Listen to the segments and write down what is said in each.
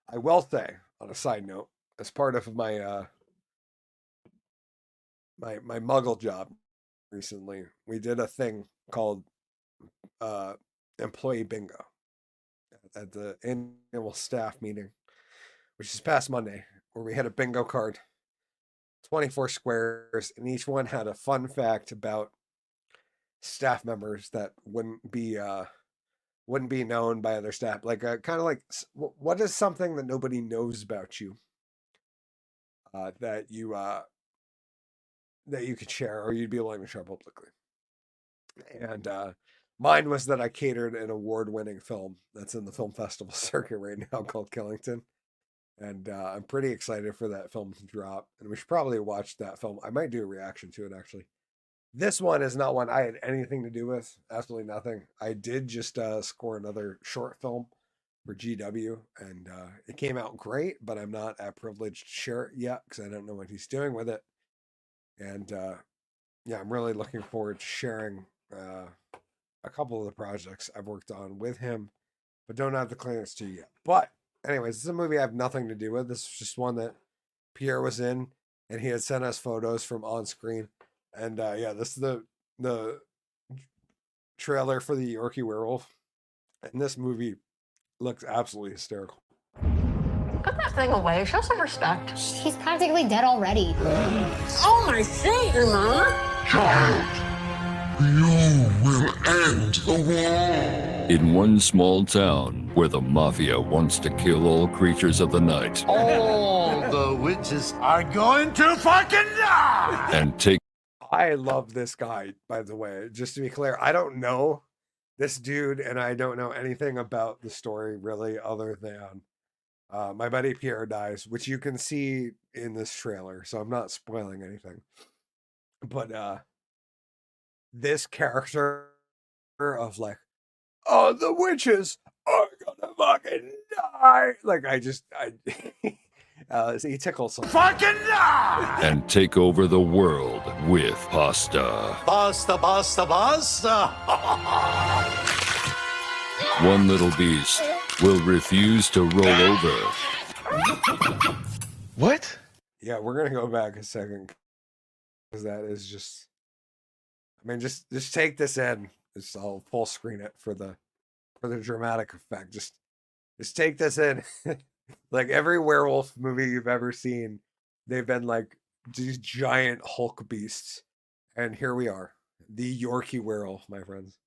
I will say, on a side note, as part of my my Muggle job recently, we did a thing called uh, employee bingo at the annual staff meeting, which is past Monday, where we had a bingo card, 24 squares, and each one had a fun fact about staff members that wouldn't be known by other staff. Like kind of like what is something that nobody knows about you uh, that you uh, that you could share or you'd be willing to share publicly. And mine was that I catered an award-winning film that's in the film festival circuit right now called Killington. And I'm pretty excited for that film to drop. And we should probably watch that film. I might do a reaction to it, actually. This one is not one I had anything to do with. Absolutely nothing. I did just score another short film for GW, and it came out great, but I'm not at privileged to share it yet because I don't know what he's doing with it. And yeah, I'm really looking forward to sharing a couple of the projects I've worked on with him, but don't have the clearance to yet. But anyways, this is a movie I have nothing to do with. This is just one that Pierre was in, and he had sent us photos from on screen. And yeah, this is the trailer for the Yorkie Werewolf, and this movie looks absolutely hysterical. Put that thing away. Show some respect. He's practically dead already. Oh my Satan, Mom! You will end the war. In one small town where the mafia wants to kill all creatures of the night All the witches are going to fucking die. and take I love this guy, by the way. Just to be clear, I don't know this dude, and I don't know anything about the story really, other than my buddy Pierre dies, which you can see in this trailer, so I'm not spoiling anything. But this character of like, oh, the witches are gonna fucking die. Like he tickles some. Fucking die. and take over the world with pasta. Pasta, pasta, pasta. One little beast will refuse to roll over. What? Yeah, we're gonna go back a second because that is just. I mean, just take this in. I'll full screen it for the dramatic effect. Just take this in. Like every werewolf movie you've ever seen, they've been like these giant Hulk beasts, and here we are, the Yorkie werewolf, my friends.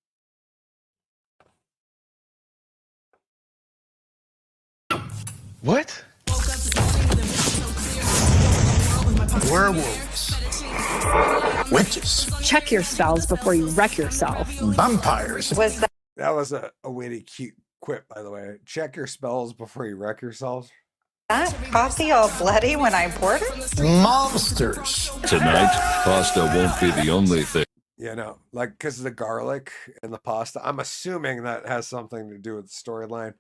What? Werewolves. Witches. Check your spells before you wreck yourself. Vampires. Was that That was a witty, cute quip, by the way. Check your spells before you wreck yourselves. coffee all bloody when I poured it? Monsters. Tonight, pasta won't be the only thing. Yeah, no, like because of the garlic and the pasta. I'm assuming that has something to do with the storyline.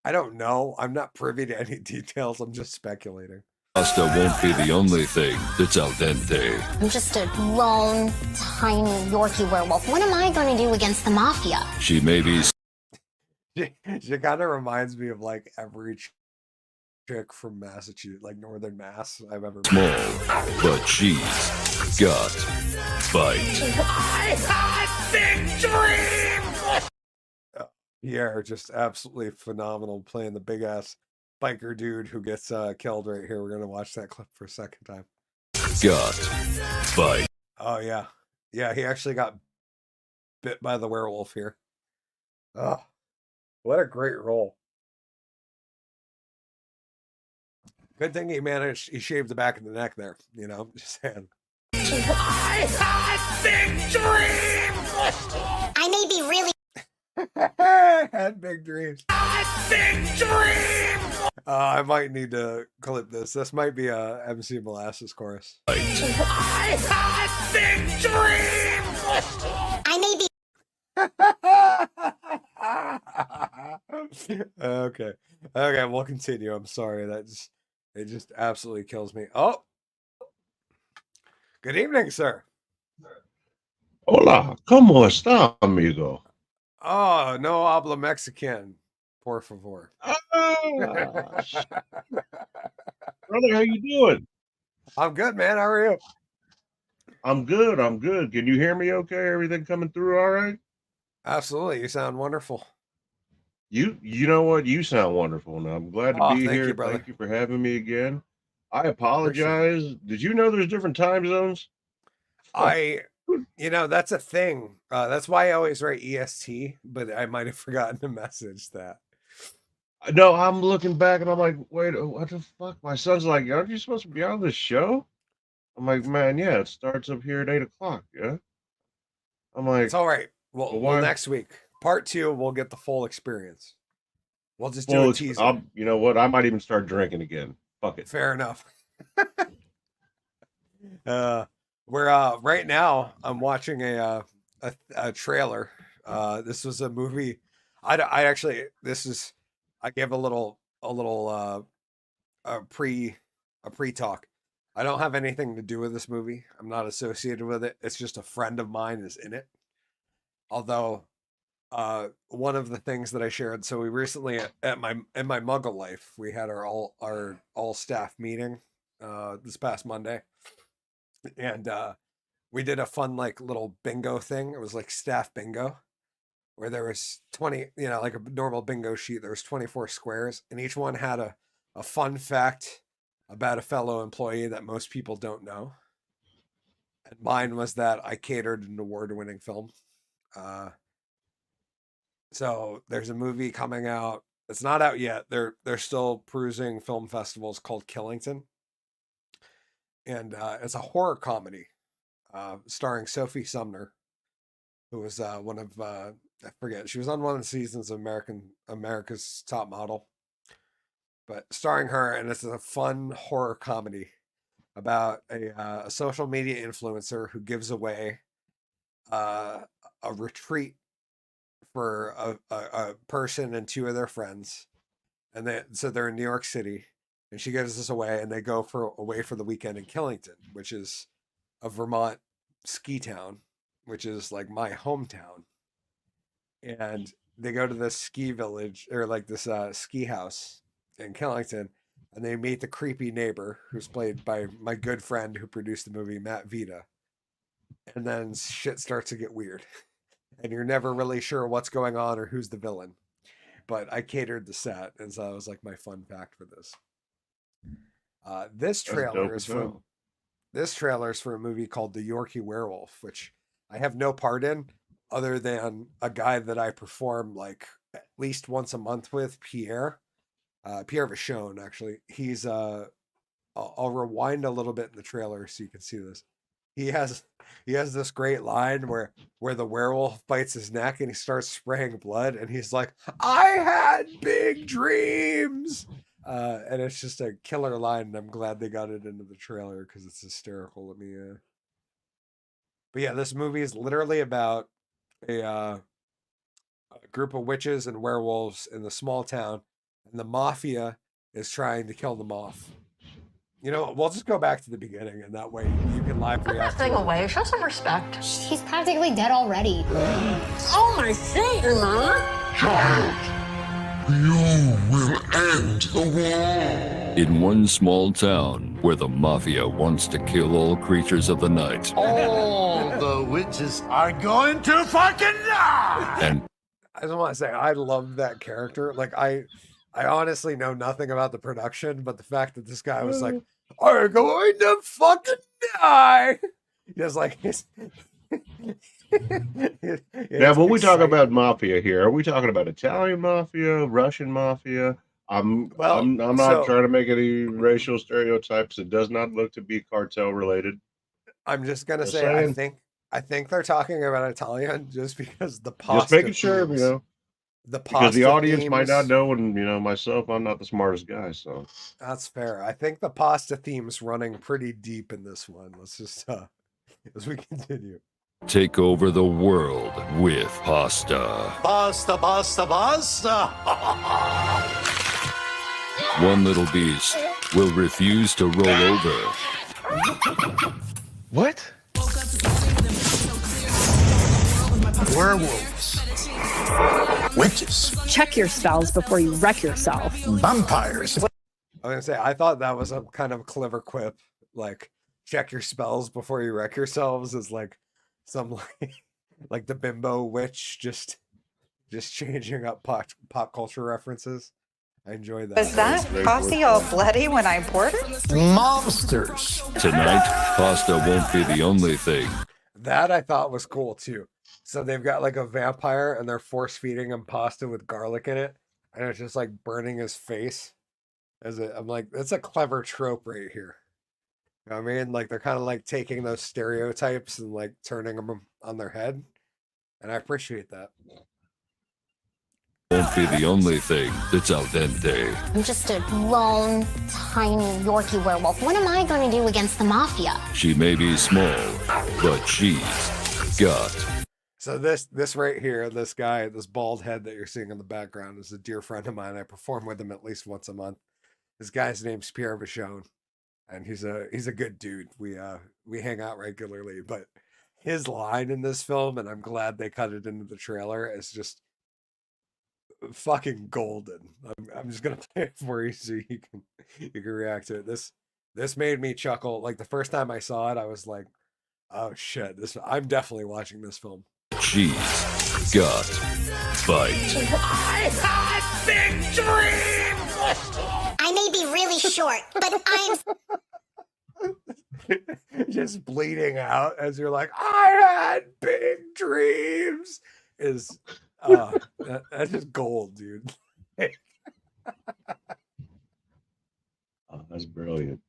I don't know. I'm not privy to any details. I'm just speculating. Pasta won't be the only thing that's al dente. I'm just a grown, tiny Yorkie werewolf. What am I going to do against the mafia? She may be She kind of reminds me of like every chick from Massachusetts, like Northern Mass I've ever met. small, but she's got bite. I had big dreams. Pierre, just absolutely phenomenal playing the big ass biker dude who gets killed right here. We're gonna watch that clip for a second time. Got bite. Oh yeah, yeah. He actually got bit by the werewolf here. Oh, what a great role. Good thing he managed. He shaved the back of the neck there. You know, just saying. I had big dreams. I may be really Had big dreams. I had big dreams. I might need to clip this. This might be a MC Molasses chorus. I had big dreams. I may be Okay. Okay, we'll continue. I'm sorry. It just absolutely kills me. Oh. Good evening, sir. Hola, ¿cómo está, amigo? Oh, no habla Mexican. Por favor. Ah, brother, how you doing? I'm good, man. How are you? I'm good. I'm good. Can you hear me okay? Everything coming through all right? Absolutely. You sound wonderful. You know what? You sound wonderful. And I'm glad to Oh, be thank here. you, brother. Thank you for having me again. I Appreciate it. apologize. Did you know there's different time zones? That's a thing. That's why I always write EST, but I might have forgotten to message that. No, I'm looking back and I'm like, wait, what the fuck? My son's like, aren't you supposed to be on this show? I'm like, man, yeah, it starts up here at 8 o'clock. Yeah. I'm like, It's all right. well, Well, why? next week, part 2, we'll get the full experience. We'll just do a teaser. You know what? I might even start drinking again. Fuck it. Fair enough. We're right now. I'm watching a trailer. This was a movie. I actually I gave a pre-talk. I don't have anything to do with this movie. I'm not associated with it. It's just a friend of mine is in it. Although, one of the things that I shared. So we recently in my Muggle life, we had our all staff meeting this past Monday, and we did a fun like little bingo thing. It was like staff bingo, where there was 20, like a normal bingo sheet. There was 24 squares, and each one had a fun fact about a fellow employee that most people don't know. And mine was that I catered an award-winning film. So there's a movie coming out. It's not out yet. They're still perusing film festivals, called Killington. And it's a horror comedy starring Sophie Sumner, who was one of I forget. She was on one of the seasons of America's Top Model. But starring her, and it's a fun horror comedy about a social media influencer who gives away a retreat for a person and 2 of their friends, and they're in New York City, and she gives this away, and they go away for the weekend in Killington, which is a Vermont ski town, which is like my hometown, and they go to this ski village, or like this ski house in Killington, and they meet the creepy neighbor, who's played by my good friend who produced the movie, Matt Vita. And then shit starts to get weird, and you're never really sure what's going on or who's the villain. But I catered the set, and so that was like my fun fact for this. This trailer is for a movie called The Yorkie Werewolf, which I have no part in, other than a guy that I perform like at least once a month with, Pierre Vachon. Actually, he's I'll rewind a little bit in the trailer so you can see this. He has this great line where the werewolf bites his neck and he starts spraying blood, and he's like, "I had big dreams," and it's just a killer line, and I'm glad they got it into the trailer because it's hysterical. But yeah, this movie is literally about a group of witches and werewolves in the small town, and the mafia is trying to kill them off. We'll just go back to the beginning, and that way you can live react. Put that thing away. Show some respect. He's practically dead already. Oh my finger, Mom! Child, you will end the war. In one small town where the mafia wants to kill all creatures of the night, All the witches are going to fucking die. and I just want to say I love that character. Like I honestly know nothing about the production, but the fact that this guy was like, "Are going to fucking die," just like his. Now, when we talk about mafia here, are we talking about Italian mafia, Russian mafia? I'm not trying to make any racial stereotypes. It does not look to be cartel related. I'm just gonna Just say saying. I think they're talking about Italian just because the pasta. Just making sure, themes, the because pasta the audience might themes- not know, and myself, I'm not the smartest guy, so That's fair. I think the pasta theme's running pretty deep in this one. Let's just as we continue. take over the world with pasta. Basta, basta, basta. One little beast will refuse to roll over. What? Werewolves. Witches. Check your spells before you wreck yourself. Vampires. I was gonna say, I thought that was a kind of clever quip. Like, check your spells before you wreck yourselves is like some like the bimbo witch just changing up pop culture references. I enjoy that. Was that coffee all bloody when I poured it? Monsters. Tonight, pasta won't be the only thing. That I thought was cool too. So they've got like a vampire and they're force feeding him pasta with garlic in it, and it's just like burning his face. I'm like, that's a clever trope right here. You know what I mean? Like they're kind of like taking those stereotypes and like turning them on their head, and I appreciate that. Won't be the only thing that's al dente. I'm just a lone, tiny Yorkie werewolf. What am I going to do against the mafia? She may be small, but she's got. So this right here, this guy, this bald head that you're seeing in the background is a dear friend of mine. I perform with him at least once a month. This guy's name's Pierre Vachon, and he's a good dude. We hang out regularly, but his line in this film, and I'm glad they cut it into the trailer, is just fucking golden. I'm just gonna play it for you so you can react to it. This made me chuckle. Like the first time I saw it, I was like, oh shit, I'm definitely watching this film. She's got bite. I have big dreams! I may be really short, but I'm Just bleeding out as you're like, I had big dreams. That's just gold, dude. Oh, that's brilliant.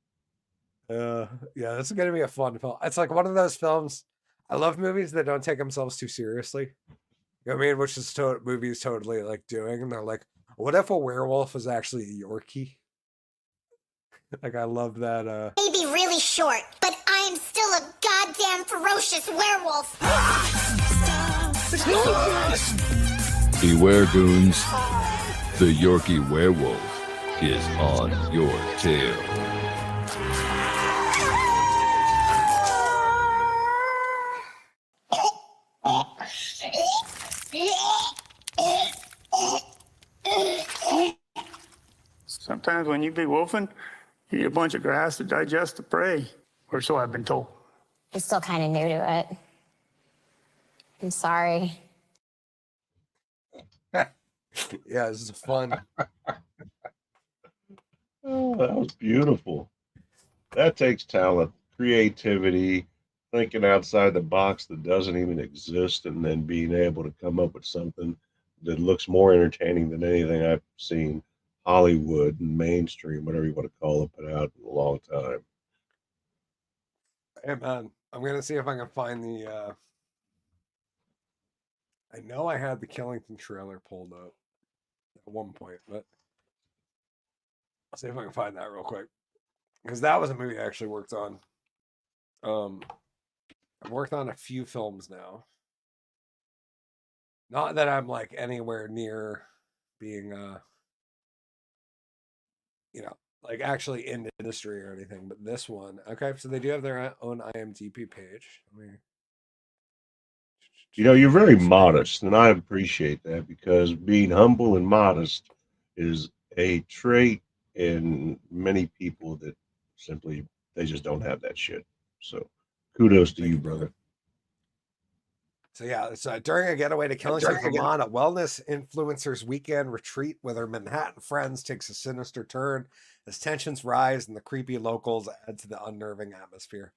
Yeah, this is gonna be a fun film. It's like one of those films. I love movies that don't take themselves too seriously. You know what I mean? Which is movies totally like doing, and they're like, what if a werewolf is actually a Yorkie? Like I love that. may be really short, but I am still a goddamn ferocious werewolf. Beware, goons. The Yorkie werewolf is on your tail. Sometimes when you be wolfing, you eat a bunch of grass to digest the prey, or so I've been told. I'm still kind of new to it. I'm sorry. Yeah, this is fun. Oh, that was beautiful. That takes talent, creativity, thinking outside the box that doesn't even exist, and then being able to come up with something that looks more entertaining than anything I've seen Hollywood and mainstream, whatever you want to call it, put out in a long time. Hey man, I'm gonna see if I can find the. I know I had the Killington trailer pulled up at one point, but I'll see if I can find that real quick, because that was a movie I actually worked on. I've worked on a few films now. Not that I'm like anywhere near being like actually in the industry or anything, but this one, okay, so they do have their own IMDb page. You're very modest, and I appreciate that, because being humble and modest is a trait in many people that simply, they just don't have that shit. So kudos to you, brother. So yeah, it's during a getaway to Killington, Vermont, a wellness influencer's weekend retreat with her Manhattan friends takes a sinister turn as tensions rise and the creepy locals add to the unnerving atmosphere.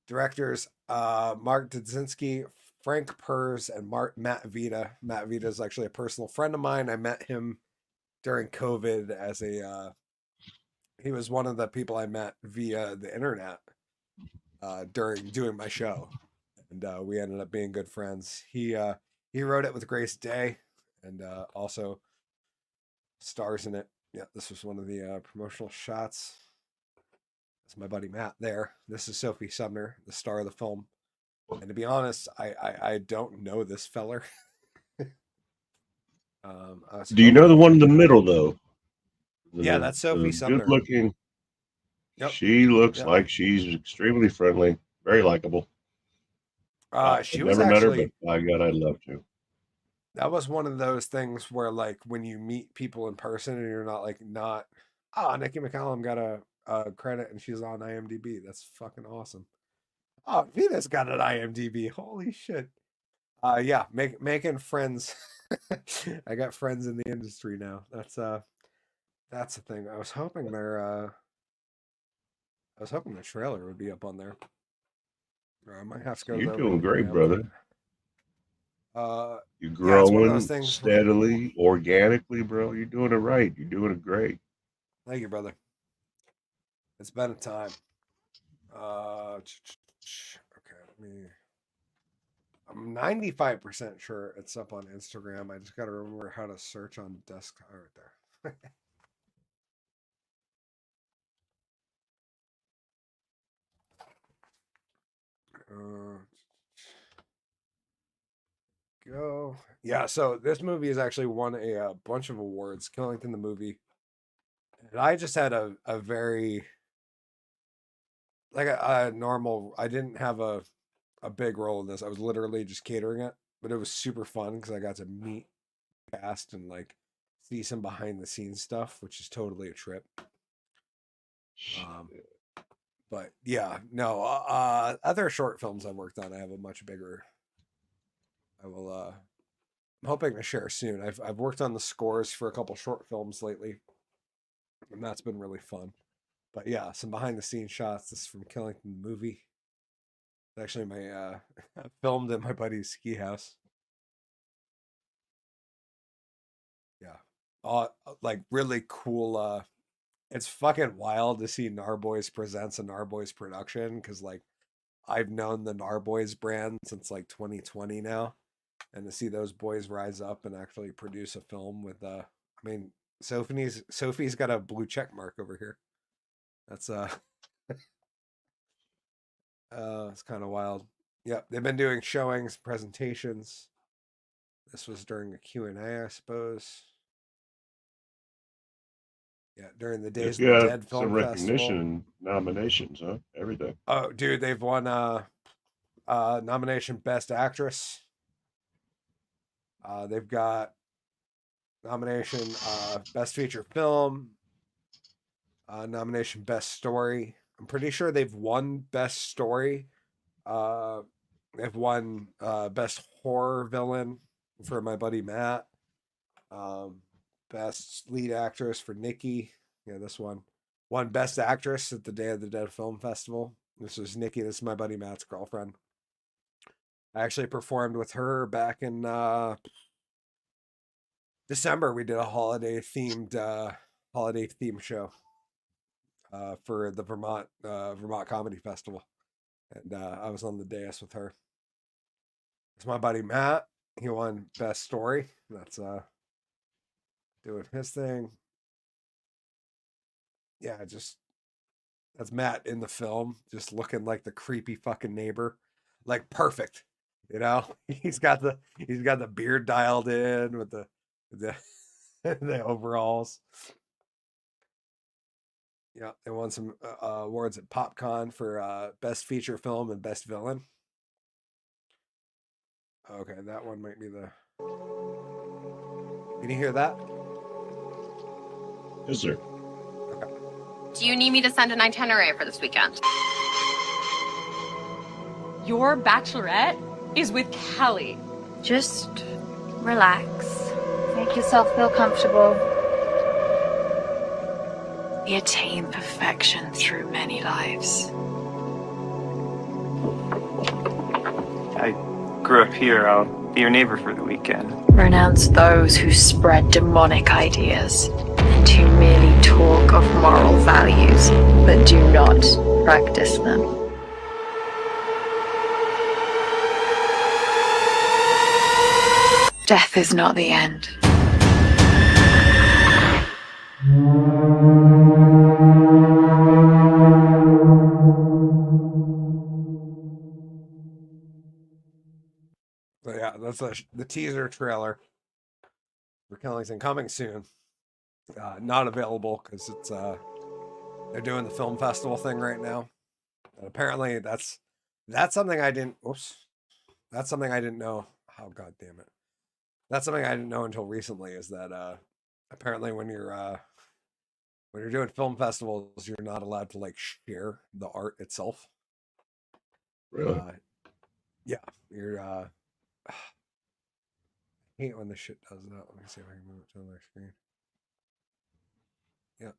Directors Mark Dudzinski, Frank Pers, and Matt Vita. Matt Vita is actually a personal friend of mine. I met him during COVID as he was one of the people I met via the internet during doing my show. And we ended up being good friends. He wrote it with Grace Day, and also stars in it. Yeah, this was one of the promotional shots. That's my buddy Matt there. This is Sophie Sumner, the star of the film. And to be honest, I don't know this feller. Do you know the one in the middle though? Yeah, that's Sophie Sumner. Good looking. Yep. She looks like she's extremely friendly, very likable. She I've was never met her, actually, but by God, I'd love to. that was one of those things where like when you meet people in person and you're not, oh, Nikki McCallum got a credit and she's on IMDb. That's fucking awesome. Oh, Venus got an IMDb. Holy shit. Yeah, making friends. I got friends in the industry now. That's the thing. I was hoping the trailer would be up on there. Or I might have to go to You're their doing link great, now. brother. You're Yeah, it's one of those growing things. steadily, organically, bro. You're doing it right. You're doing it great. Thank you, brother. It's been a time. Okay, I'm 95% sure it's up on Instagram. I just got to remember how to search on desktop right there. Go. Yeah, so this movie has actually won a bunch of awards. Killington the movie. And I just had a very like a normal. I didn't have a big role in this. I was literally just catering it, but it was super fun because I got to meet cast and like see some behind the scenes stuff, which is totally a trip. But yeah, no, other short films I've worked on, I have a much bigger. I will. I'm hoping to share soon. I've worked on the scores for a couple short films lately, and that's been really fun. But yeah, some behind the scenes shots. This is from Killington the movie. It's actually my filmed at my buddy's ski house. Yeah, like really cool. It's fucking wild to see Narboys presents a Narboys production because like I've known the Narboys brand since like 2020 now, and to see those boys rise up and actually produce a film with I mean Sophie's got a blue check mark over here. That's it's kind of wild. Yep, they've been doing showings, presentations. This was during a Q&A, I suppose. Yeah, during the Days of the Got Dead some Film recognition Festival. and nominations, huh? Everything. Oh, dude, they've won nomination Best Actress. They've got nomination Best Feature Film, nomination Best Story. I'm pretty sure they've won Best Story. They've won Best Horror Villain for my buddy Matt. Best Lead Actress for Nikki. Yeah, this one. Won Best Actress at the Day of the Dead Film Festival. This was Nikki. This is my buddy Matt's girlfriend. I actually performed with her back in December. We did a holiday themed show for the Vermont Comedy Festival, and I was on the dais with her. It's my buddy Matt. He won Best Story. That's doing his thing. Yeah, that's Matt in the film, just looking like the creepy fucking neighbor, like perfect. You know, he's got the beard dialed in with the the overalls. Yeah, they won some awards at PopCon for Best Feature Film and Best Villain. Okay, that one might be the. Can you hear that? Yes, sir. Okay. Do you need me to send an itinerary for this weekend? Your bachelorette is with Kelly. Just relax. Make yourself feel comfortable. We attain perfection through many lives. I grew up here. I'll be your neighbor for the weekend. Renounce those who spread demonic ideas and who merely talk of moral values but do not practice them. Death is not the end. So yeah, that's the teaser trailer for Killington coming soon. Not available because it's they're doing the film festival thing right now. And apparently that's something I didn't. Oops. That's something I didn't know. Oh, God damn it. That's something I didn't know until recently, is that apparently when you're doing film festivals, you're not allowed to like share the art itself. Really? Yeah, you're I hate when this shit does that. Let me see if I can move it to another screen. Yeah.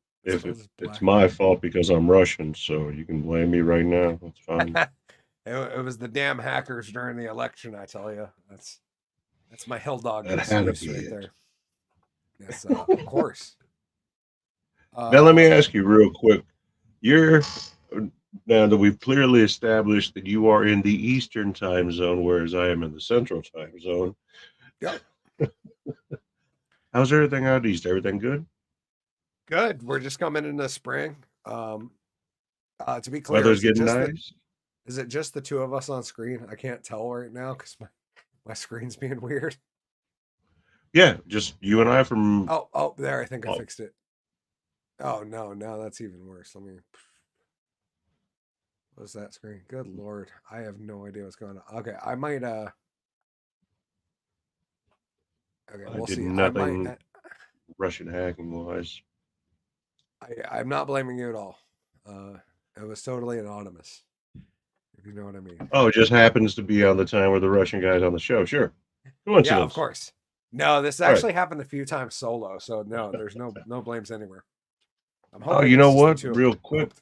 It's my fault because I'm Russian, so you can blame me right now. That's fine. It was the damn hackers during the election, I tell you. That's my hell dog That had to excuse be right it. there. Yes, of course. Now let me ask you real quick. Now that we've clearly established that you are in the Eastern time zone, whereas I am in the Central time zone. Yep. How's everything out east? Everything good? Good. We're just coming into spring. To be clear, Weather's getting nice. Is it just the two of us on screen? I can't tell right now because my screen's being weird. Yeah, just you and I from. Oh, there. I think I fixed it. Oh no, that's even worse. Let me. What's that screen? Good Lord, I have no idea what's going on. Okay, I might. Okay, we'll see. Nothing Russian hacking wise. I'm not blaming you at all. It was totally anonymous, if you know what I mean. Oh, it just happens to be on the time where the Russian guy's on the show. Sure. Coincidence. Yeah, of course. No, this actually happened a few times solo, so no, there's no blames anywhere. Oh, you know what? Real quick.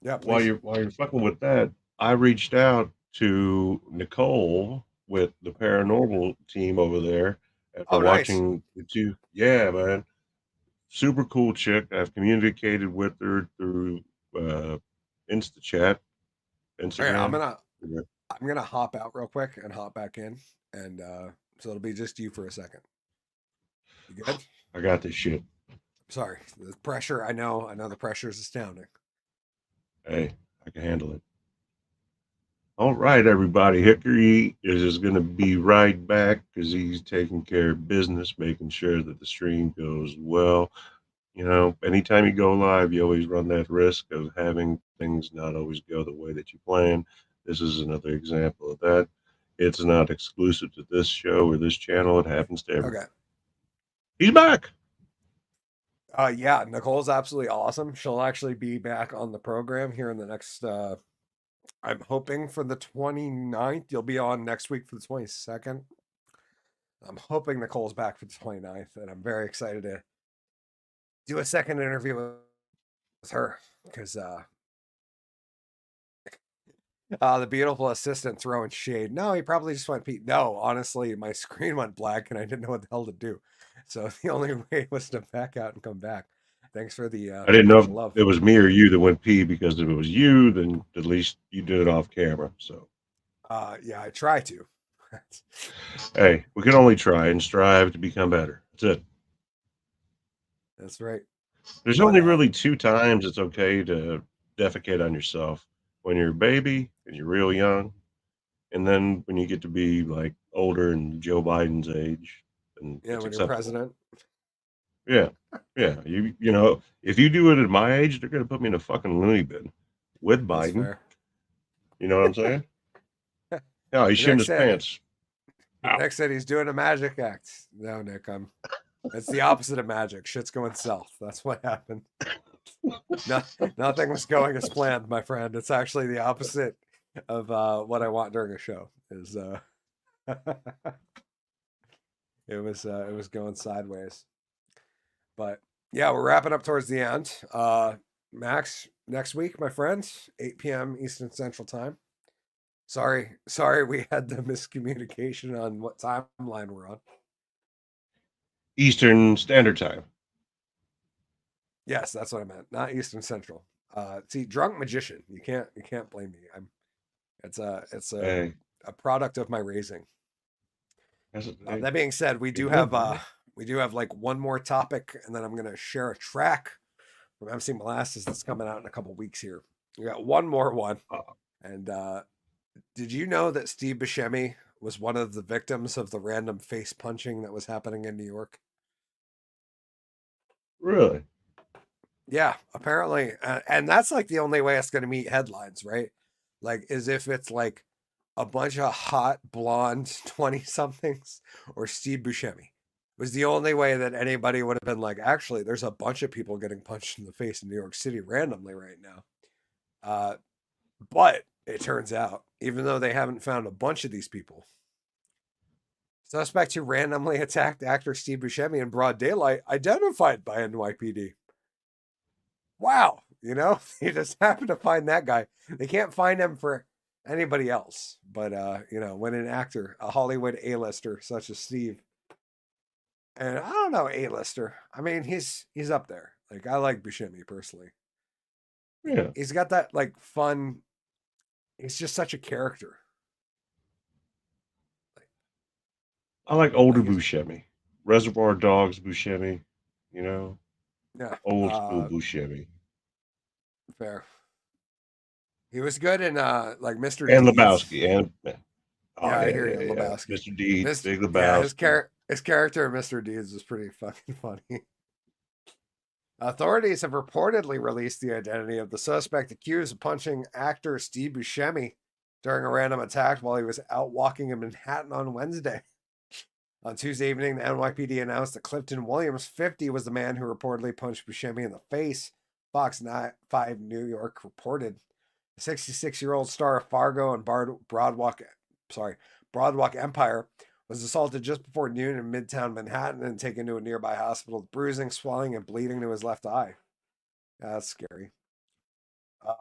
Yeah, while you're fucking with that, I reached out to Nicole with the paranormal team over there after watching the two. Yeah, man. Super cool chick. I've communicated with her through Instachat. Instagram. Okay, I'm gonna hop out real quick and hop back in, and so it'll be just you for a second. You good? I got this shit. Sorry, the pressure. I know the pressure is astounding. Hey, I can handle it. All right, everybody. Hickory is just going to be right back because he's taking care of business, making sure that the stream goes well. You know, anytime you go live, you always run that risk of having things not always go the way that you plan. This is another example of that. It's not exclusive to this show or this channel. It happens to everyone. Okay. He's back. Yeah, Nicole's absolutely awesome. She'll actually be back on the program here in the next, I'm hoping for the 29th. You'll be on next week for the 22nd. I'm hoping Nicole's back for the 29th, and I'm very excited to do a second interview with her because the beautiful assistant throwing shade. No, he probably just went Pete. No, honestly, my screen went black and I didn't know what the hell to do. So the only way was to back out and come back. Thanks for the I didn't know if it was me or you that went pee, because if it was you, then at least you did it off camera. So yeah, I try to. Hey, we can only try and strive to become better. That's it. That's right. There's only really two times it's okay to defecate on yourself: when you're a baby and you're real young, and then when you get to be like older and Joe Biden's age. And yeah, when you're president. Yeah. You know, if you do it at my age, they're gonna put me in a fucking loony bin with Biden. Fair. You know what I'm saying? No, he's shitting his pants. Nick said he's doing a magic act. No, Nick, it's the opposite of magic. Shit's going south. That's what happened. Nothing was going as planned, my friend. It's actually the opposite of what I want during a show. Is it was going sideways. But yeah, we're wrapping up towards the end. Max, next week, my friend, 8 p.m. Eastern Central Time. Sorry, we had the miscommunication on what timeline we're on. Eastern Standard Time. Yes, that's what I meant. Not Eastern Central. See, drunk magician. You can't blame me. It's a product of my raising. That being said, we do have like one more topic, and then I'm gonna share a track from MC Molasses that's coming out in a couple weeks here. We got one more one. And did you know that Steve Buscemi was one of the victims of the random face punching that was happening in New York? Really? Yeah, apparently. And that's like the only way it's going to meet headlines, right? Like, as if it's like a bunch of hot, blonde 20-somethings or Steve Buscemi. Was the only way that anybody would have been like, actually, there's a bunch of people getting punched in the face in New York City randomly right now. But it turns out, even though they haven't found a bunch of these people, suspect who randomly attacked actor Steve Buscemi in broad daylight identified by NYPD. Wow, they just happened to find that guy. They can't find him for anybody else. But, when an actor, a Hollywood A-lister such as Steve, and I don't know, A-lister. I mean, he's up there. Like, I like Buscemi personally. Yeah. He's got that, like, fun. He's just such a character. I like older Buscemi. Reservoir Dogs Buscemi, Yeah. Old school Buscemi. Fair. He was good in, like, Mr. And Deeds. Lebowski. And, I hear you, Lebowski. Mr. Deeds, Big Lebowski. Yeah, his character in Mr. Deeds was pretty fucking funny. Authorities have reportedly released the identity of the suspect accused of punching actor Steve Buscemi during a random attack while he was out walking in Manhattan on Wednesday. On Tuesday evening, the NYPD announced that Clifton Williams, 50, was the man who reportedly punched Buscemi in the face. Fox 5 New York reported. The 66-year-old star of Fargo and Broadwalk Empire was assaulted just before noon in Midtown Manhattan and taken to a nearby hospital with bruising, swelling, and bleeding to his left eye. That's scary.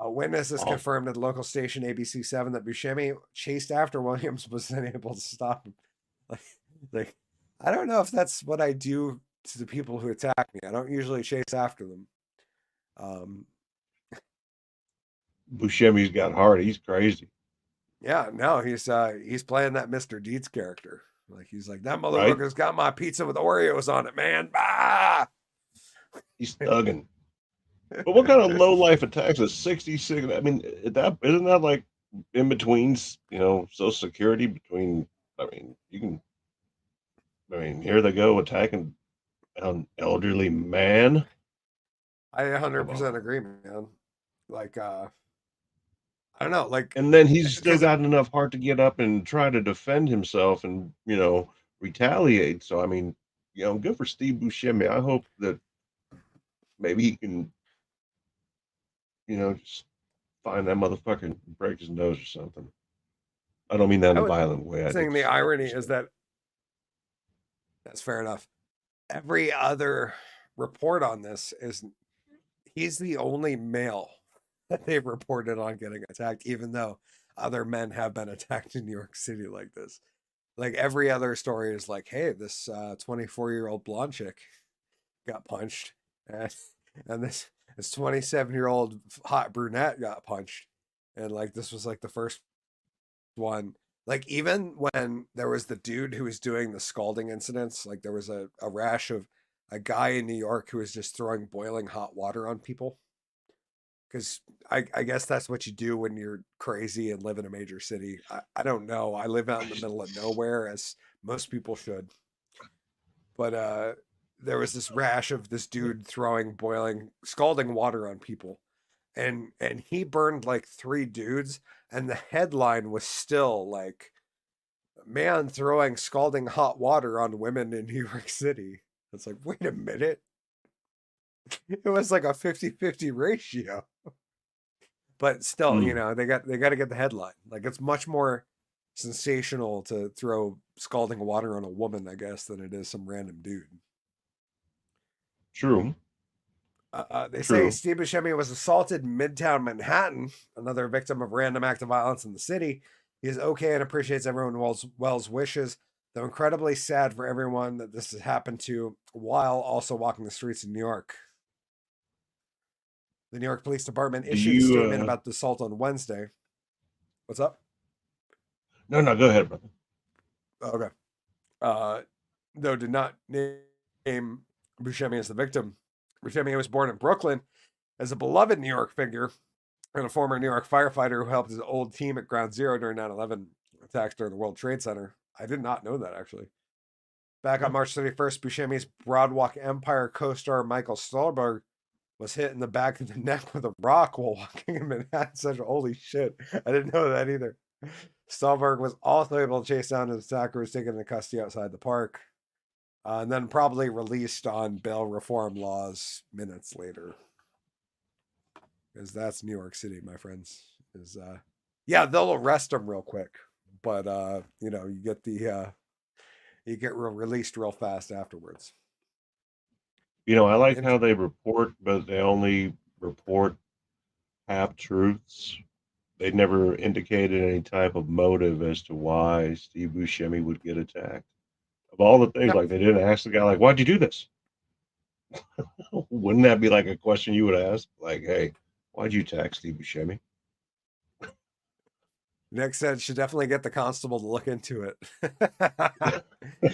Witnesses confirmed at the local station ABC7 that Buscemi chased after Williams was unable to stop him. Like, I don't know if that's what I do to the people who attack me. I don't usually chase after them. Buscemi's got heart. He's crazy. Yeah, no, he's playing that Mr. Deeds character. Like, he's like, that motherfucker's got my pizza with Oreos on it, man. Bah! He's thugging. But what kind of low life attacks a 66? I mean, isn't that like in between, Social Security between? Here they go attacking an elderly man. I 100% agree, man. Like, I don't know, like, and then he's still got enough heart to get up and try to defend himself and retaliate. So I mean, good for Steve Buscemi. I hope that maybe he can, just find that motherfucker and break his nose or something. I don't mean that in a violent way. I think the irony is that that's fair enough. Every other report on this is he's the only male that they've reported on getting attacked, even though other men have been attacked in New York City like this. Like, every other story is like, hey, this 24-year-old blonde chick got punched, and this 27-year-old hot brunette got punched, and like this was like the first one. Like, even when there was the dude who was doing the scalding incidents, like there was a rash of a guy in New York who was just throwing boiling hot water on people. Because I guess that's what you do when you're crazy and live in a major city. I don't know. I live out in the middle of nowhere, as most people should. But there was this rash of this dude throwing scalding water on people. And he burned like 3 dudes. And the headline was still like, man throwing scalding hot water on women in New York City. It's like, wait a minute. It was like a 50-50 ratio. But still, they got to get the headline. Like, it's much more sensational to throw scalding water on a woman, I guess, than it is some random dude. True. They say Steve Buscemi was assaulted in Midtown Manhattan, another victim of random act of violence in the city. He is okay and appreciates everyone's wishes, though incredibly sad for everyone that this has happened to while also walking the streets of New York. The New York Police Department issued a statement about the assault on Wednesday. What's up? No, go ahead, brother. Okay. Though did not name Buscemi as the victim. Buscemi was born in Brooklyn as a beloved New York figure and a former New York firefighter who helped his old team at Ground Zero during 9/11 attacks during the World Trade Center. I did not know that, actually. Back on March 31st, Buscemi's Broadwalk Empire co-star Michael Stolberg was hit in the back of the neck with a rock while walking in Manhattan Central. Holy shit. I didn't know that either. Stolberg was also able to chase down his attacker, was taken into custody outside the park, and then probably released on bail reform laws minutes later. Because that's New York City, my friends. Yeah, they'll arrest him real quick, but you know, you get released real fast afterwards. You know, I like how they report, but they only report half truths. They never indicated any type of motive as to why Steve Buscemi would get attacked. Of all the things, like they didn't ask the guy, like, "Why'd you do this?" Wouldn't that be like a question you would ask? Like, "Hey, why'd you attack Steve Buscemi?" Nick said should definitely get the constable to look into it.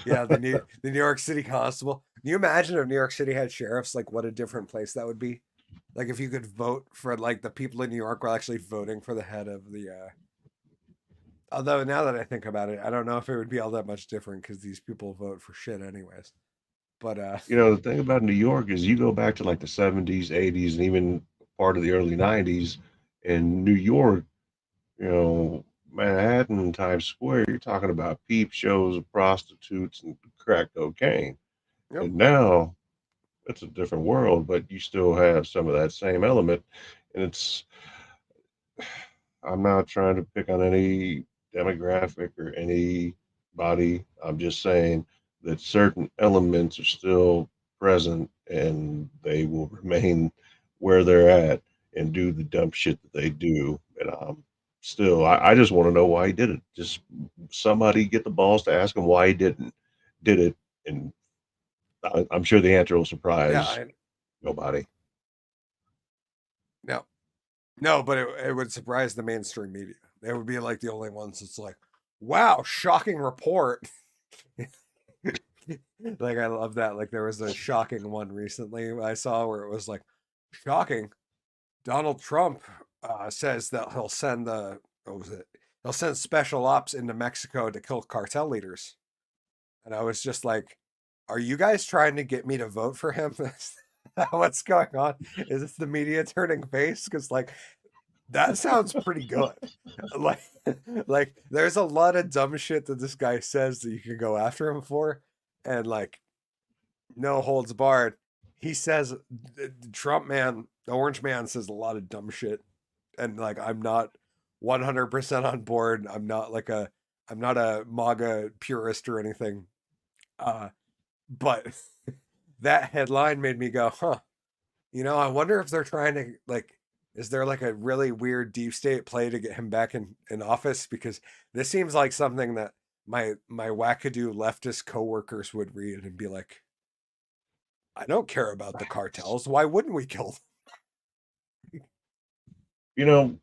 Yeah, the New York City constable. Can you imagine if New York City had sheriffs? Like, what a different place that would be. Like, if you could vote for, like, the people in New York were actually voting for the head of the. Although now that I think about it, I don't know if it would be all that much different because these people vote for shit anyways. But you know, the thing about New York is you go back to like the 70s, 80s, and even part of the early 90s in New York, you know, Manhattan, Times Square, you're talking about peep shows of prostitutes and crack cocaine. Yep. And now it's a different world, but you still have some of that same element. And I'm not trying to pick on any demographic or anybody. I'm just saying that certain elements are still present and they will remain where they're at and do the dumb shit that they do. And still, I just want to know why he did it. Just somebody get the balls to ask him why he did it. And I'm sure the answer will surprise nobody. No, but it would surprise the mainstream media. They would be like the only ones that's like, wow, shocking report. Like, I love that. Like, there was a shocking one recently I saw where it was like, shocking. Donald Trump says that he'll send he'll send special ops into Mexico to kill cartel leaders. And I was just like, are you guys trying to get me to vote for him? What's going on? Is this the media turning face? Because, like, that sounds pretty good. Like there's a lot of dumb shit that this guy says that you can go after him for, and like, no holds barred. He says, Trump man, the orange man says a lot of dumb shit, and like, I'm not 100% on board. I'm not a MAGA purist or anything. But that headline made me go, huh, you know, I wonder if they're trying to, like, is there like a really weird deep state play to get him back in office? Because this seems like something that my wackadoo leftist coworkers would read and be like, I don't care about the cartels. Why wouldn't we kill them? You know,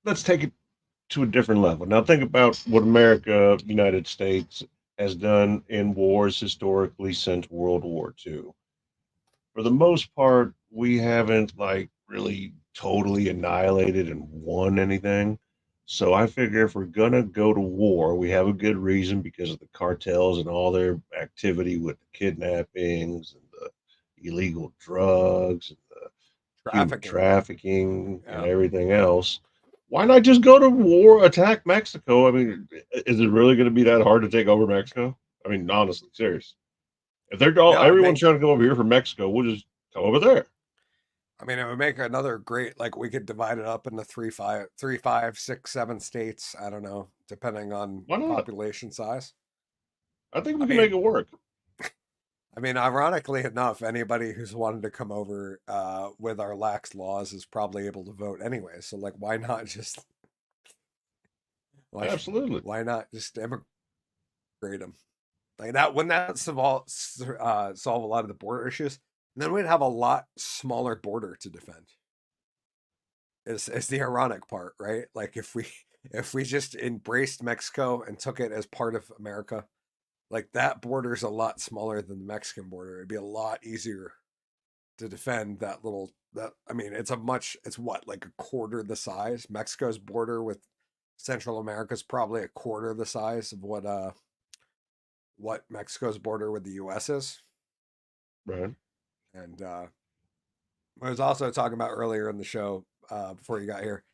let's take it to a different level. Now think about what America, United States, has done in wars historically since World War II. For the most part, we haven't like really totally annihilated and won anything. So I figure if we're gonna go to war, we have a good reason because of the cartels and all their activity with the kidnappings and the illegal drugs and the human trafficking and everything else. Why not just go to war, attack Mexico? I mean, is it really going to be that hard to take over Mexico? I mean, honestly, serious. If they're all, everyone's trying to come over here from Mexico, we'll just come over there. I mean, it would make another great, like, we could divide it up into 3, 5, 6, 7 states. I don't know, depending on population size. I think we can make it work. I mean, ironically enough, anybody who's wanted to come over with our lax laws is probably able to vote anyway. So, like, why not just... Absolutely. Why not just immigrate them? Like, that wouldn't that solve a lot of the border issues? And then we'd have a lot smaller border to defend. Is the ironic part, right? Like, if we just embraced Mexico and took it as part of America, like, that border's a lot smaller than the Mexican border. It'd be a lot easier to defend that I mean, it's what, like a quarter the size? Mexico's border with Central America is probably a quarter the size of what Mexico's border with the US is. Right. And I was also talking about earlier in the show, before you got here,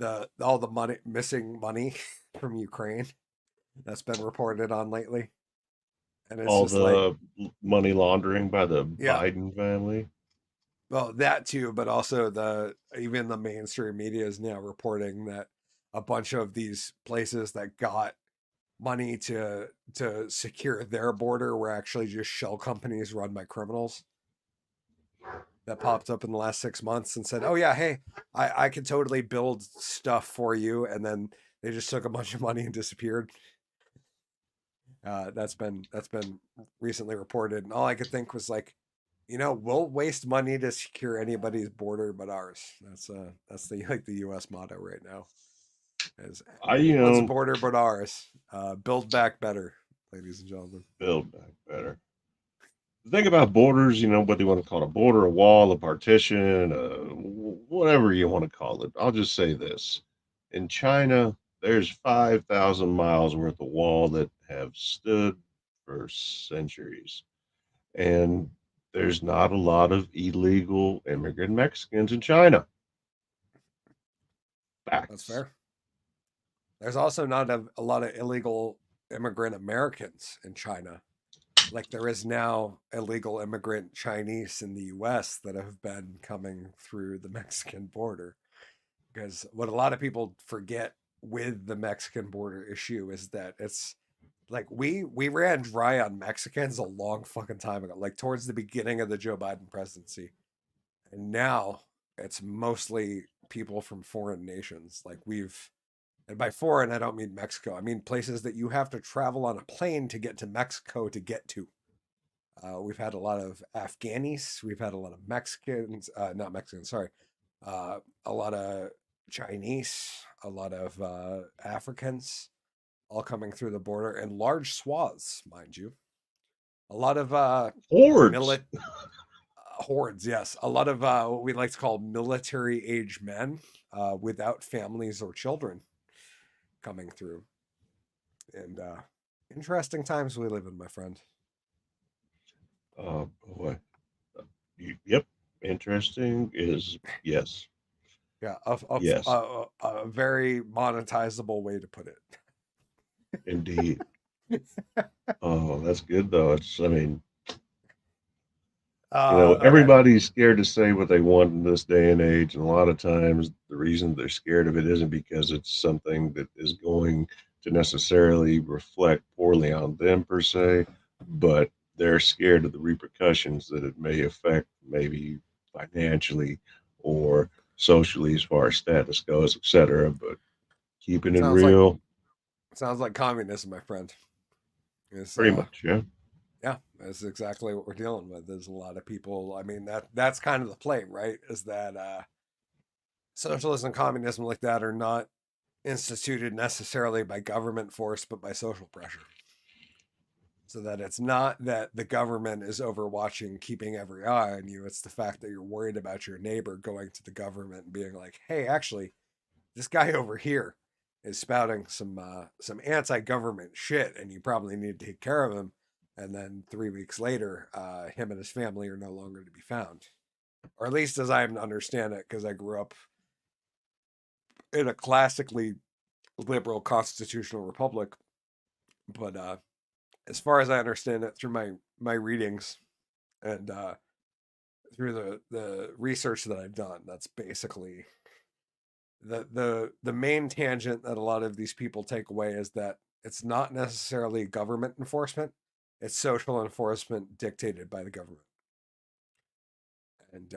all the missing money from Ukraine that's been reported on lately. And it's All just like, the money laundering by the yeah, Biden family. well, that too, but also even the mainstream media is now reporting that a bunch of these places that got money to secure their border were actually just shell companies run by criminals that popped up in the last 6 months and said, "Oh yeah, hey, I can totally build stuff for you," and then they just took a bunch of money and disappeared. That's been recently reported, and all I could think was like, we'll waste money to secure anybody's border but ours. That's the the U.S. motto right now. Is anyone's border but ours. Build back better, ladies and gentlemen. Build back better. The thing about borders, what do you want to call it, a border, a wall, a partition, whatever you want to call it. I'll just say this. In China, there's 5,000 miles worth of wall that have stood for centuries. And there's not a lot of illegal immigrant Mexicans in China. Facts. That's fair. There's also not a lot of illegal immigrant Americans in China. Like there is now illegal immigrant Chinese in the U.S. that have been coming through the Mexican border. Because what a lot of people forget with the Mexican border issue is that it's like we ran dry on Mexicans a long fucking time ago, like towards the beginning of the Joe Biden presidency. And now it's mostly people from foreign nations. Like and by foreign, I don't mean Mexico. I mean places that you have to travel on a plane to get to Mexico to get to. We've had a lot of Afghanis. We've had a lot of Mexicans, not Mexicans, sorry. A lot of Chinese, a lot of Africans, all coming through the border in large swaths, mind you. A lot of hordes. Hordes, yes. A lot of what we like to call military-age men without families or children coming through. And interesting times we live in, my friend. Oh boy. Yep. Interesting is yes. Yeah, yes. A very monetizable way to put it. Indeed. Oh, that's good though. Everybody's scared to say what they want in this day and age, and a lot of times the reason they're scared of it isn't because it's something that is going to necessarily reflect poorly on them per se, but they're scared of the repercussions that it may affect, maybe financially or socially as far as status goes, etc. But keeping it real. Sounds like communism, my friend. Pretty much, yeah. Yeah, that's exactly what we're dealing with. There's a lot of people. I mean, that's kind of the play, right? Is that socialism and communism like that are not instituted necessarily by government force, but by social pressure. So that it's not that the government is overwatching, keeping every eye on you. It's the fact that you're worried about your neighbor going to the government and being like, hey, actually, this guy over here is spouting some anti-government shit, and you probably need to take care of him. And then 3 weeks later, him and his family are no longer to be found. Or at least as I understand it, because I grew up in a classically liberal constitutional republic. But as far as I understand it through my readings and through the research that I've done, that's basically the main tangent that a lot of these people take away is that it's not necessarily government enforcement. It's social enforcement dictated by the government. And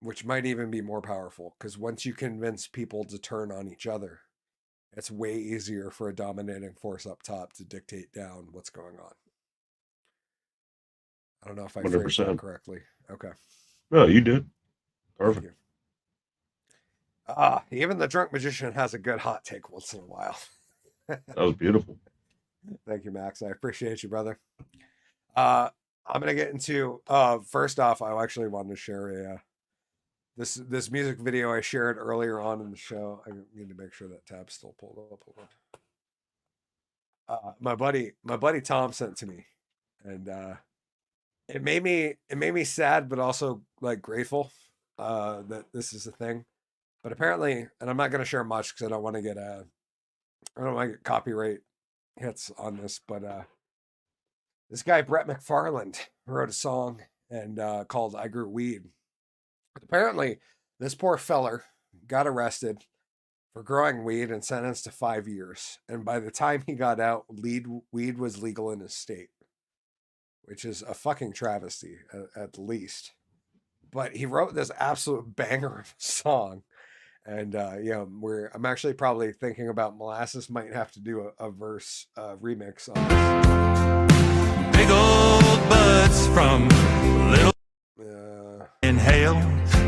which might even be more powerful, because once you convince people to turn on each other, it's way easier for a dominating force up top to dictate down what's going on. I don't know if I phrased that correctly. Okay. No, you did. Perfect. Even the drunk magician has a good hot take once in a while. That was beautiful. Thank you, Max. I appreciate you, brother. I'm gonna get into first off, I actually wanted to share this music video I shared earlier on in the show. I need to make sure that tab's still pulled up. Hold on. My buddy Tom sent to me, and it made me sad, but also like grateful that this is a thing. But apparently, and I'm not going to share much because I don't want to get copyright hits on this, but this guy Brett McFarland wrote a song and called "I Grew Weed." But apparently, this poor feller got arrested for growing weed and sentenced to 5 years. And by the time he got out, weed was legal in his state, which is a fucking travesty at the least. But he wrote this absolute banger of a song. And I'm actually probably thinking about Molasses might have to do a verse remix on this. Big old buds from little inhale.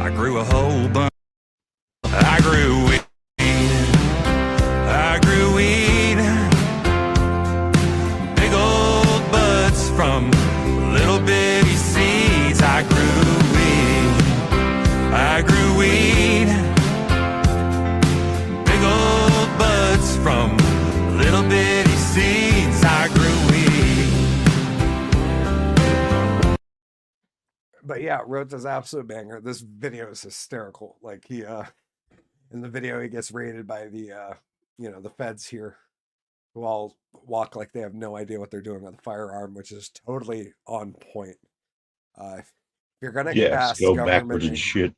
I grew a whole bunch. I grew weed. I grew weed. Big old buds from little bitty seeds. I grew weed. I grew weed. Big old buds from little bitty seeds. I grew weed. But yeah, wrote this absolute banger. This video is hysterical. Like he in the video he gets raided by the the feds here, who all walk like they have no idea what they're doing with a firearm, which is totally on point. If you're gonna cast go government backwards and shit.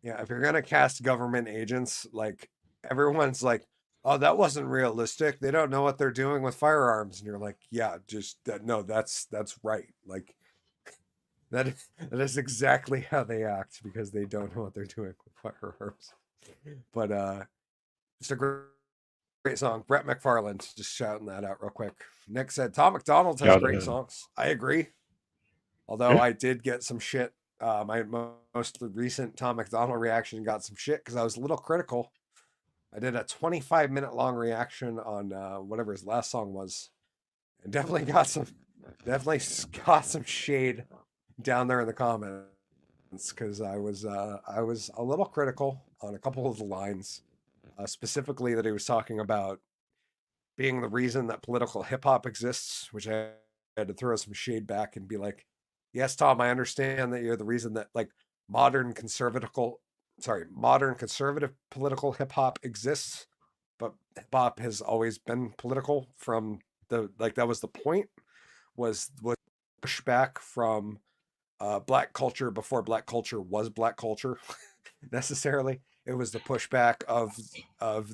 Yeah, if you're gonna cast government agents, like everyone's like, "Oh, that wasn't realistic. They don't know what they're doing with firearms," and you're like, "Yeah, just no, that's right. Like that is exactly how they act because they don't know what they're doing with firearms." But just a great song. Brett McFarland, just shouting that out real quick. Nick said Tom McDonald has great songs. I agree. Although I did get some shit. My most recent Tom McDonald reaction got some shit because I was a little critical. I did a 25-minute long reaction on whatever his last song was, and definitely got some shade down there in the comments because I was a little critical on a couple of the lines, specifically that he was talking about being the reason that political hip hop exists, which I had to throw some shade back and be like, yes, Tom, I understand that you're the reason that like modern conservative political hip hop exists, but hip hop has always been political from that was the point, was pushback from black culture before black culture was black culture necessarily. It was the pushback of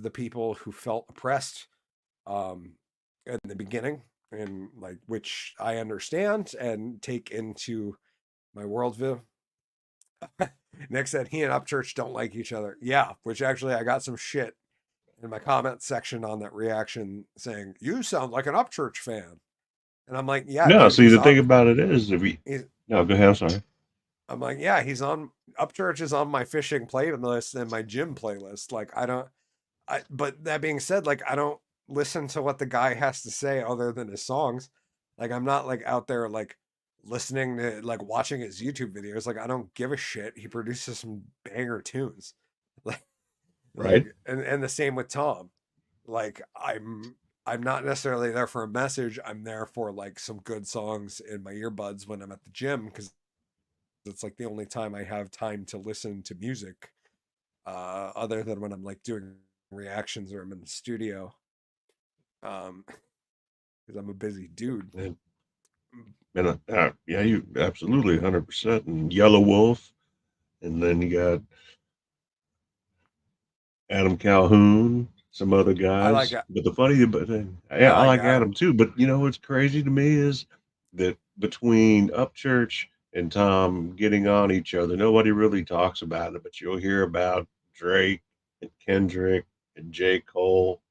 the people who felt oppressed in the beginning, and like which I understand and take into my worldview. Nick said he and Upchurch don't like each other. Yeah, which actually I got some shit in my comment section on that reaction saying, "You sound like an Upchurch fan." And I'm like, yeah. No, dude, see, the thing about it is, no, go ahead. I'm sorry. I'm like, yeah, he's on Upchurch is on my fishing playlist and my gym playlist. Like, but that being said, like, I don't listen to what the guy has to say other than his songs. Like, I'm not like out there like listening to like watching his YouTube videos. Like, I don't give a shit. He produces some banger tunes. Like, right. And the same with Tom. Like, I'm not necessarily there for a message. I'm there for like some good songs in my earbuds when I'm at the gym, because it's like the only time I have time to listen to music, other than when I'm like doing reactions or I'm in the studio. Because I'm a busy dude. And yeah, you absolutely 100%. And Yellow Wolf, and then you got Adam Calhoun, some other guys. I like it. But the funny, but I like Adam too. But you know what's crazy to me is that between Upchurch and Tom getting on each other, nobody really talks about it. But you'll hear about Drake and Kendrick and J. Cole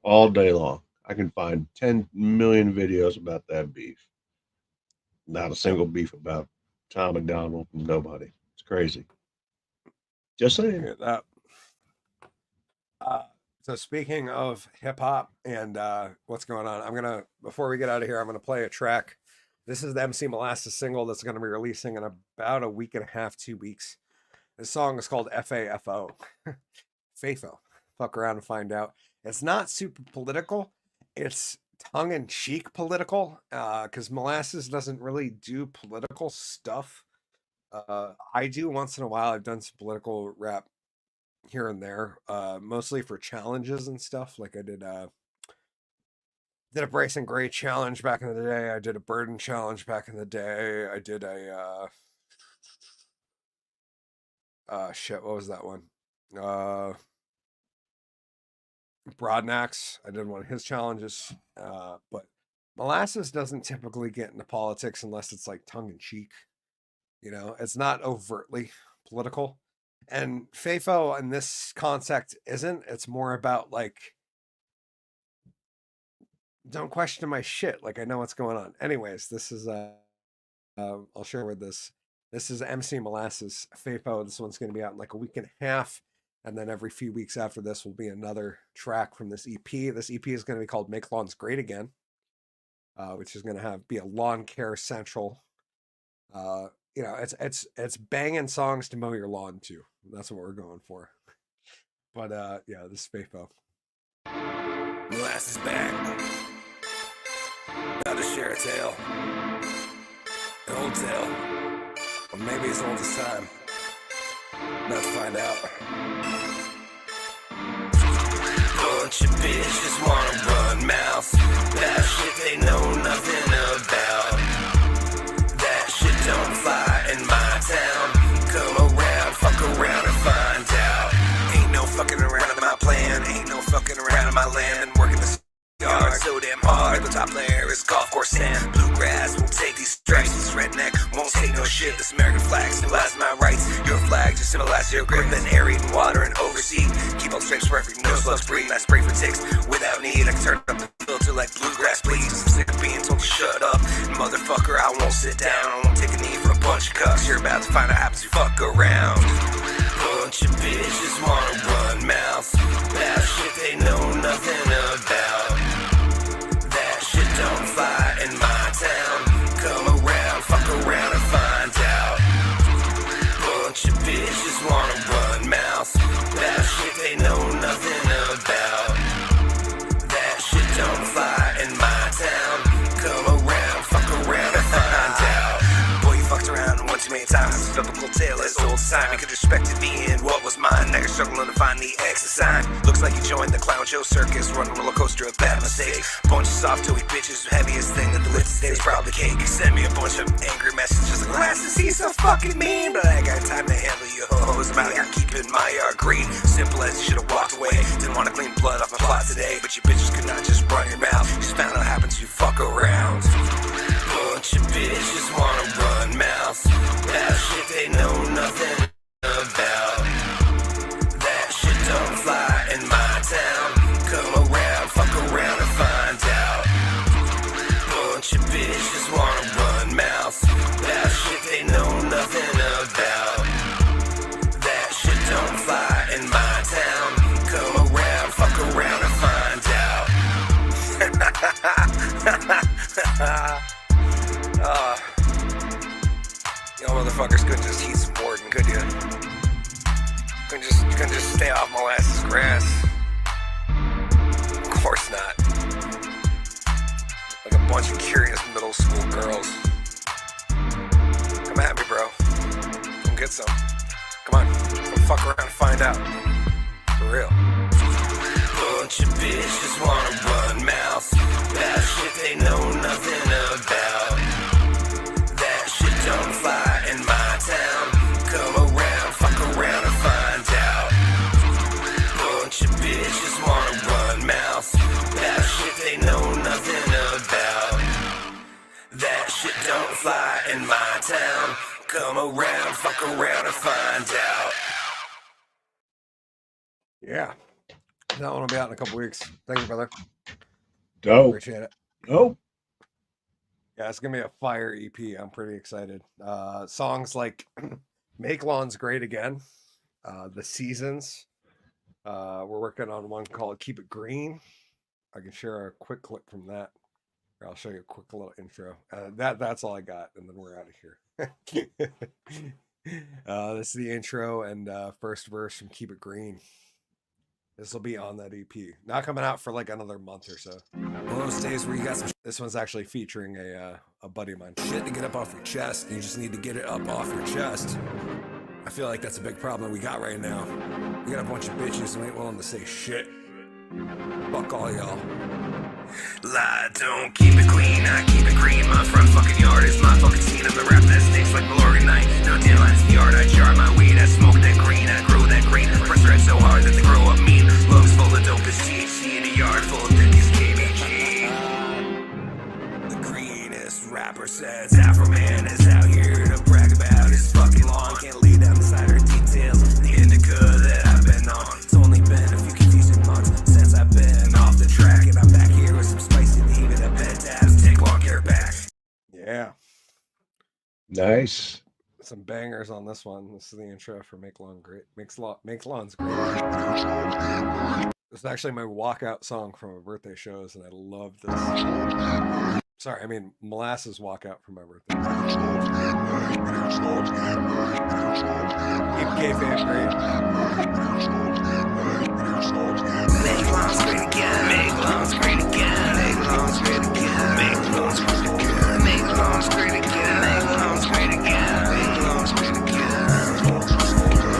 all day long. I can find 10 million videos about that beef. Not a single beef about Tom McDonald. Nobody. It's crazy. Just saying. That. So speaking of hip hop and what's going on, before we get out of here, I'm gonna play a track. This is the MC Molasses single that's gonna be releasing in about a week and a half, 2 weeks. This song is called FAFO. FAFO. Fuck around and find out. It's not super political. It's tongue-in-cheek political, because Molasses doesn't really do political stuff. I do once in a while. I've done some political rap here and there, mostly for challenges and stuff. Like I did a Brace and Gray challenge back in the day. I did a Burden challenge back in the day. I did a shit, what was that one? Broadnax. I did one of his challenges. But Molasses doesn't typically get into politics unless it's like tongue in cheek. You know, it's not overtly political. And FAFO in this concept isn't. It's more about like, don't question my shit. Like I know what's going on. Anyways, this is I'll share with this. This is MC Molasses FAFO. This one's going to be out in like a week and a half. And then every few weeks after this will be another track from this EP. This EP is going to be called Make Lawns Great Again, which is going to be a lawn care central. You know, it's banging songs to mow your lawn to. That's what we're going for. But yeah, this is FAFO. Molasses back. About to share a tale. An old tale. Or maybe it's old as time. About to find out. Bunch of bitches wanna run mouth. That shit they know nothing about. That shit don't fly in my town. Come around, fuck around and find out. Ain't no fucking around in my plan. Ain't no fucking around in my land. Been working this yard so damn hard. The top layer is golf course sand. Bluegrass won't take these stripes. This redneck won't take no shit. This American flag symbolize my rights. Your flag just symbolize your grip. And air eating water and oversea. Keep on stripes perfect. No slugs breathe. I spray for ticks without need. I can turn up the filter like bluegrass please. I'm sick of being told to shut up. Motherfucker, I won't sit down. I won't take a knee for a bunch of cucks. You're about to find out happens you fuck around. Bunch of bitches wanna run mouth. That shit they know nothing about. That shit don't fly in my town. Come around, fuck around and find out. Bunch of bitches wanna run mouth. That shit they know nothing about. That shit don't fly in my town. Come around, fuck around and find out. Boy, you fucked around one too many times. Biblical tale is old time. You could respect it being what was mine. Now you're struggling to find the exit sign. Looks like you joined the clown show circus. Run a roller coaster of bad mistakes. Bunch of soft toey bitches. Heaviest thing that the list today is probably cake. Send me a bunch of angry messages like Molasses, he's so fucking mean. But I got time to handle you hoes. I'm out here keeping my yard green. Simple as you should have walked away. Didn't want to clean blood off my plot today. But you bitches could not just run your mouth. You just found out happens you fuck around. Bunch of bitches wanna run mouth. That shit they know nothing about. That shit don't fly in my town. Come around, fuck around and find out. Bunch of bitches wanna run mouth. That shit they know nothing about. That shit don't fly in my town. Come around, fuck around and find out. Y'all motherfuckers couldn't just eat some Morton, could you? Couldn't just stay off Molasses grass. Of course not. Like a bunch of curious middle school girls. Come at me, bro. Come get some. Come on, come fuck around and find out. For real. Bunch of bitches wanna run mouth. That shit they know nothing about. That shit don't fly in my town. Come around, fuck around and find out. Bunch of bitches wanna run mouth. That shit they know nothing about. That shit don't fly in my town. Come around, fuck around and find out. Yeah. That one will be out in a couple weeks. Thank you, brother. Dope. Appreciate it. Dope. Yeah, it's gonna be a fire EP. I'm pretty excited. Songs like Make Lawns Great Again, The Seasons. We're working on one called Keep It Green. I can share a quick clip from that. Or I'll show you a quick little intro. That's all I got, and then we're out of here. This is the intro and first verse from Keep It Green. This will be on that EP. Not coming out for like another month or so. One of those days where you got some This one's actually featuring a buddy of mine. shit to get up off your chest. You just need to get it up off your chest. I feel like that's a big problem we got right now. You got a bunch of bitches who ain't willing to say shit. Fuck all y'all. Lie, don't keep it clean, I keep it green. My front fucking yard is my fucking scene. I'm the rap that stinks like Mallory Night. No dandelions in the yard, I jar my weed. I smoke that green, I grow that green. Press red so hard that they grow up mean. Lungs full of dope as THC in a yard full of dickies KBG. The greenest rapper says Afro Man is out here to brag about his fucking lawn. Can't lay down beside her details. The indica that I've been on. It's only been a few confusing months since I've been off the track, and I'm back here with some spicy leave it a bed tabs. Take long care back. Yeah. Nice. Some bangers on this one. This is the intro for Make Lawns Great. Makes Lawns Great. This is actually my walkout song from my birthday shows, and I love this. Sorry, I mean molasses walkout for my birthday. Keep kayfabe great. Make Lawns great again. Make Lawns great again. Make Lawns great again. Make Lawns great again. Make Lawns great again. Make Lawns great again. Make Lawns great again.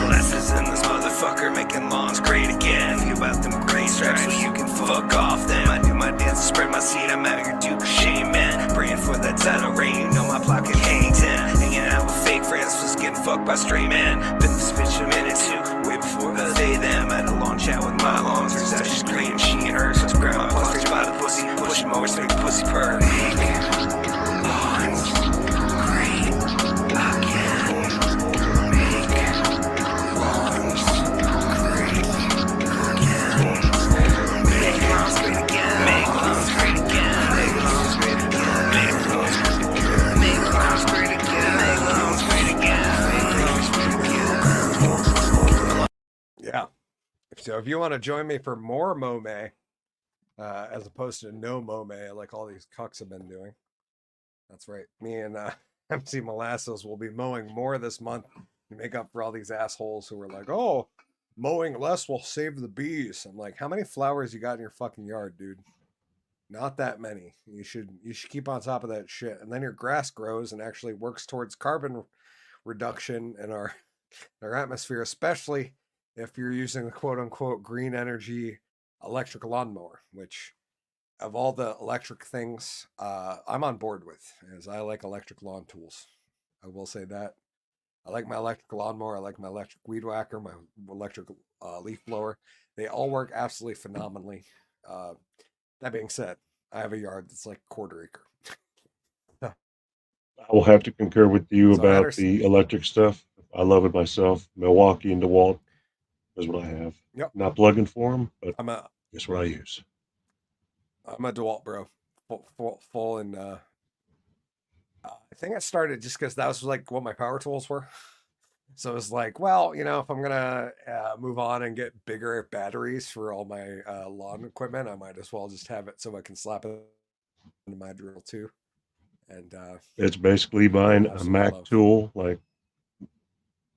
Molasses in this motherfucker making lawns great again. Think about them gray stripes so you can fuck off them. I do my dance, spread my seed. I'm out here Duke of shame, man. Praying for that title reign. You know my pocket hang 10. Hanging out with fake friends, just getting fucked by stray men. Been this bitch a minute too. Way before the they them. Had a long chat with my lawns. Her side she's green and she and hers. Just grab my plus straight by the pussy. Push him over, make the pussy purr. Make lawns great again. Make lawns great again. Make lawns great again. Make lawns great again. Make lawns great again. Make lawns great again. Make lawns great again. Make lawns great again. Make lawns great again. Yeah. So if you want to join me for more Mome, as opposed to no Mome, like all these cucks have been doing, that's right. Me and MC Molasses will be mowing more this month to make up for all these assholes who were like, oh, mowing less will save the bees. I'm like, how many flowers you got in your fucking yard, dude? Not that many. You should keep on top of that shit. And then your grass grows and actually works towards carbon reduction in our atmosphere, especially if you're using the quote unquote green energy electric lawnmower, which of all the electric things I'm on board with, as I like electric lawn tools. I will say that. I like my electric lawnmower. I like my electric weed whacker, my electric leaf blower. They all work absolutely phenomenally. That being said, I have a yard that's like a quarter acre. I will have to concur with you So about the electric stuff. I love it myself. Milwaukee and DeWalt is what I have. Yep. Not plugging for them, but I'm a guess what I use. I'm a DeWalt bro. Full and I think I started just because that was like what my power tools were. So it was like, well, you know, if I'm gonna move on and get bigger batteries for all my lawn equipment, I might as well just have it so I can slap it into my drill too. And It's basically buying a also Mac love- tool like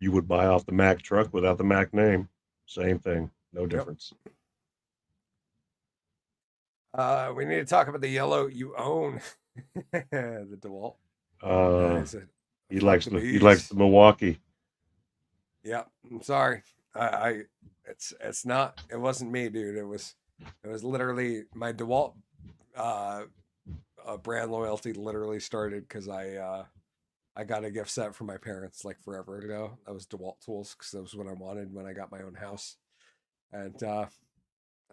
you would buy off the Mac truck without the Mac name. Same thing, no difference. we need to talk about the yellow you own, the DeWalt. He likes the Milwaukee. Yeah, I'm sorry. It's not. It wasn't me, dude. It was literally my DeWalt brand loyalty. Literally started because I got a gift set from my parents like forever ago. That was DeWalt tools because that was what I wanted when I got my own house, and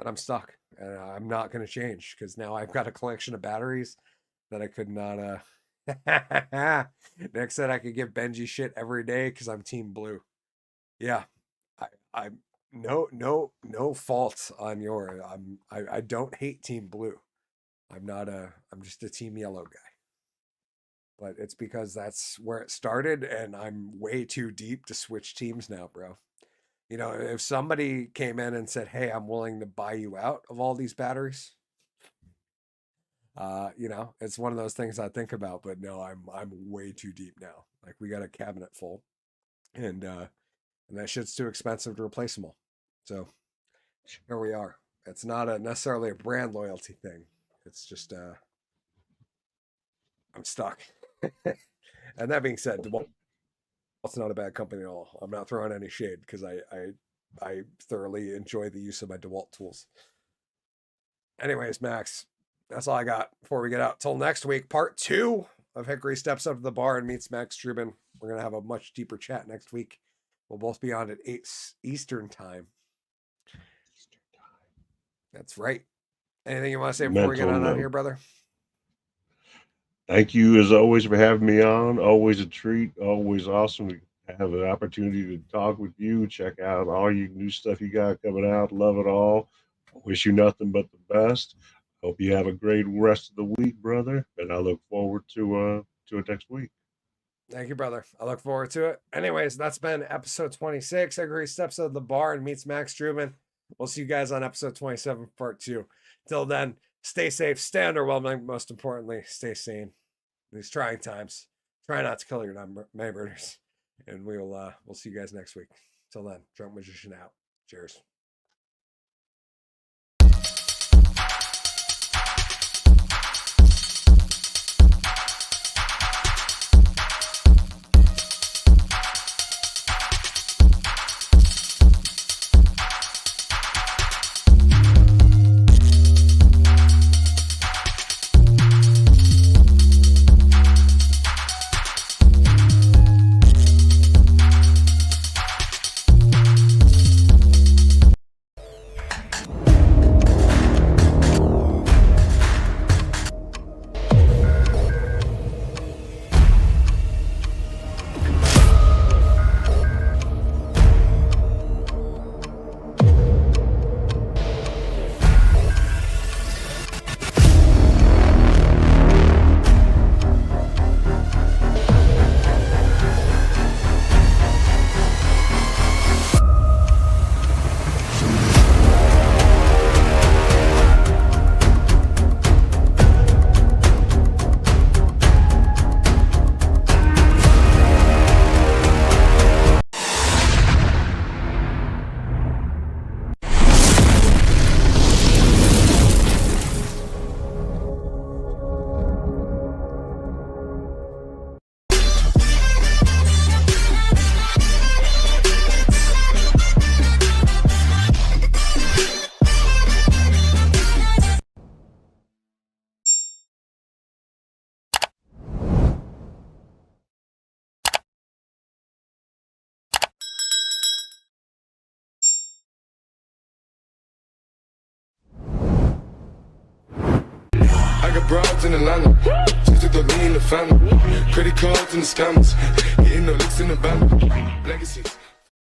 I'm stuck, and I'm not going to change because now I've got a collection of batteries that I could not. Nick said I could give Benji shit every day because I'm Team Blue. Yeah, I'm no fault on your. I don't hate Team Blue. I'm just a Team Yellow guy. But it's because that's where it started, and I'm way too deep to switch teams now, bro. You know, if somebody came in and said, "Hey, I'm willing to buy you out of all these batteries," you know, it's one of those things I think about. But no, I'm way too deep now. Like we got a cabinet full, and that shit's too expensive to replace them all. So here we are. It's not necessarily a brand loyalty thing. It's just I'm stuck. And that being said, DeWalt's not a bad company at all. I'm not throwing any shade because I I thoroughly enjoy the use of my DeWalt tools. Anyways, Max, that's all I got before we get out. Till next week, part 2 of Hickory Steps Up to the Bar and meets Max Trubin. We're going to have a much deeper chat next week. We'll both be on at 8 Eastern time. That's right. Anything you want to say before we get on out here, brother? Thank you, as always, for having me on. Always a treat. Always awesome to have an opportunity to talk with you. Check out all your new stuff you got coming out. Love it all. Wish you nothing but the best. Hope you have a great rest of the week, brother. And I look forward to it next week. Thank you, brother. I look forward to it. Anyways, that's been episode 26. Hickory Steps Up to the Bar and meets Max Trubin. We'll see you guys on episode 27, part 2. Till then, stay safe, stay underwhelming. Most importantly, stay sane. In these trying times, try not to kill your neighbors. And we'll see you guys next week. Till then, Drunk Magician out. Cheers. Broads in Atlanta, just to throw me in the family. Credit cards and the scammers, hitting the licks in the van. Legacies.